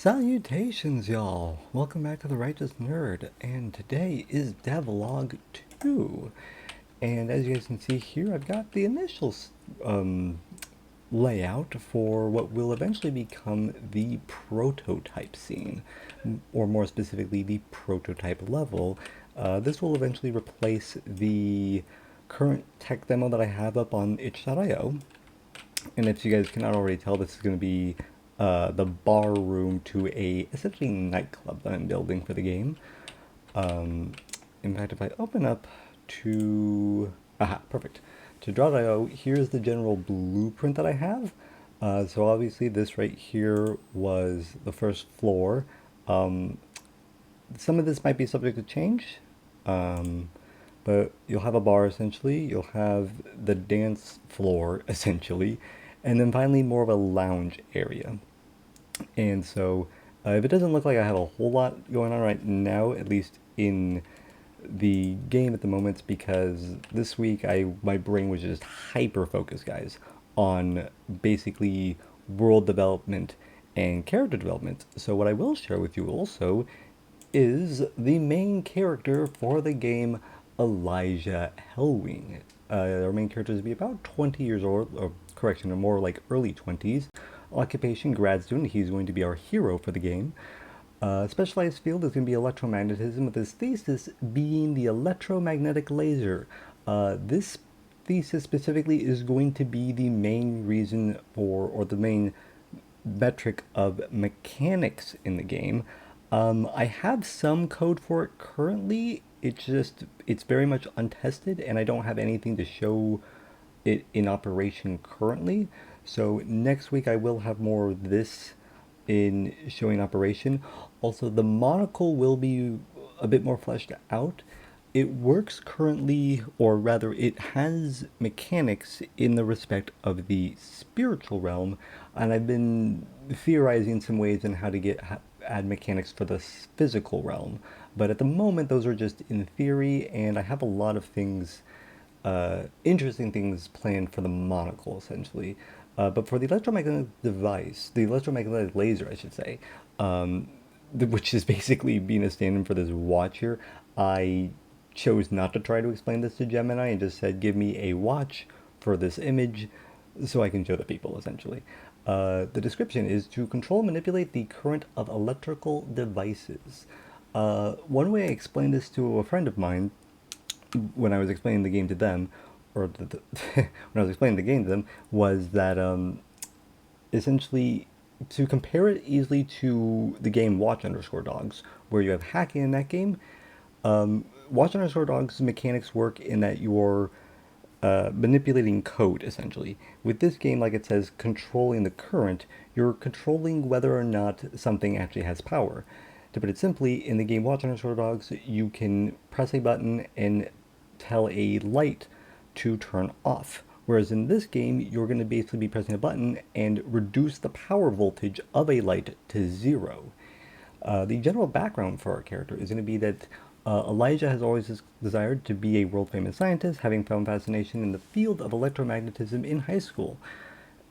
Salutations, y'all! Welcome back to the Righteous Nerd, and today is DevLog 2. And as you guys can see here, I've got the initial layout for what will eventually become the prototype scene, or more specifically, the prototype level. This will eventually replace the current tech demo that I have up on itch.io. And if you guys cannot already tell, this is going to be the bar room to a essentially nightclub that I'm building for the game. In fact, if I open up to perfect, to draw.io, here's the general blueprint that I have. So obviously this right here was the first floor. Some of this might be subject to change, but you'll have a bar essentially, you'll have the dance floor essentially, and then finally more of a lounge area. And so if it doesn't look like I have a whole lot going on right now, at least in the game at the moment, it's because this week my brain was just hyper focused, guys, on basically world development and character development. So what I will share with you also is the main character for the game, Elijah Hellwing. Our main character is to be about 20 years old, or correction, or more like early 20s. Occupation, grad student. He's going to be our hero for the game. Specialized field is going to be electromagnetism, with his thesis being the electromagnetic laser. This thesis specifically is going to be the main reason for, or the main metric of mechanics in the game. I have some code for it currently. It's very much untested, and I don't have anything to show it in operation currently. So next week I will have more of this in showing operation. Also, the monocle will be a bit more fleshed out. It works currently, or rather it has mechanics in the respect of the spiritual realm, and I've been theorizing some ways on how to add mechanics for the physical realm. But at the moment, those are just in theory, and I have a lot of things, interesting things planned for the monocle, essentially. But for the electromagnetic device, the electromagnetic laser, I should say, which is basically being a stand-in for this watch here, I chose not to try to explain this to Gemini and just said, give me a watch for this image so I can show the people, essentially. The description is to control and manipulate the current of electrical devices. One way I explained this to a friend of mine when I was explaining the game to them, when I was explaining the game to them, was that essentially to compare it easily to the game Watch underscore Dogs, where you have hacking in that game. Watch underscore Dogs mechanics work in that you're manipulating code, essentially. With this game, like it says, controlling the current, you're controlling whether or not something actually has power. To put it simply, in the game Watch underscore Dogs, you can press a button and tell a light to turn off. Whereas in this game, you're going to basically be pressing a button and reduce the power voltage of a light to 0. The general background for our character is going to be that Elijah has always desired to be a world-famous scientist, having found fascination in the field of electromagnetism in high school.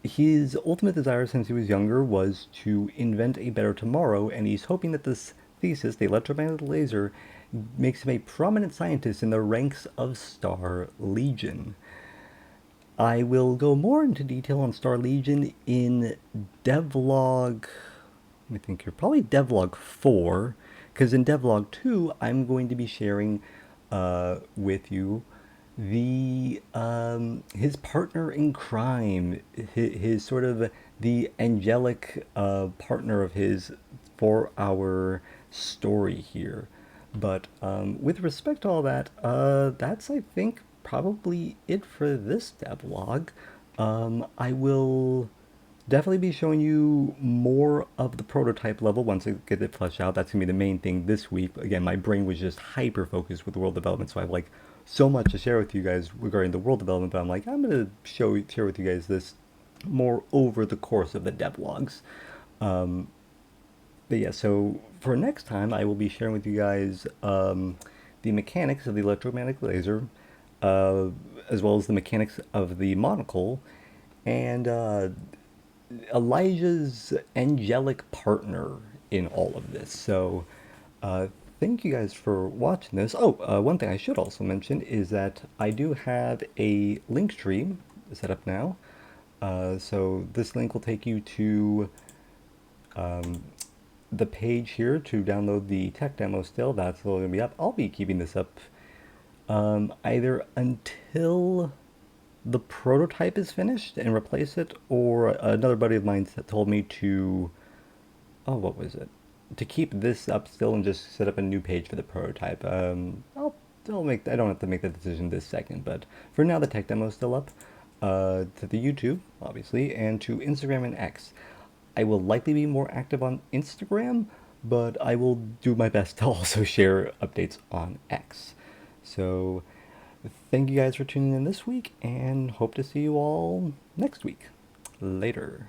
His ultimate desire since he was younger was to invent a better tomorrow, and he's hoping that this thesis, the electromagnetic laser, makes him a prominent scientist in the ranks of Star Legion. I will go more into detail on Star Legion in devlog, let me think here, probably devlog 4, because in devlog 2 I'm going to be sharing with you the his partner in crime, his sort of the angelic partner of his for our story here. But with respect to all that, that's, I think, probably it for this devlog. I will definitely be showing you more of the prototype level once I get it fleshed out. That's going to be the main thing this week. Again, my brain was just hyper-focused with world development, so I have, like, so much to share with you guys regarding the world development, but I'm like, I'm going to share with you guys this more over the course of the devlogs. But yeah, so for next time, I will be sharing with you guys the mechanics of the electromagnetic laser, uh, as well as the mechanics of the monocle, and Elijah's angelic partner in all of this. So thank you guys for watching this. Oh, one thing I should also mention is that I do have a link tree set up now. So this link will take you to the page here to download the tech demo still. That's still going to be up. I'll be keeping this up either until the prototype is finished and replace it, or another buddy of mine told me to, oh, what was it? To keep this up still and just set up a new page for the prototype. I don't have to make that decision this second, but for now the tech demo is still up. To the YouTube, obviously, and to Instagram and X. I will likely be more active on Instagram, but I will do my best to also share updates on X. So, thank you guys for tuning in this week, and hope to see you all next week. Later.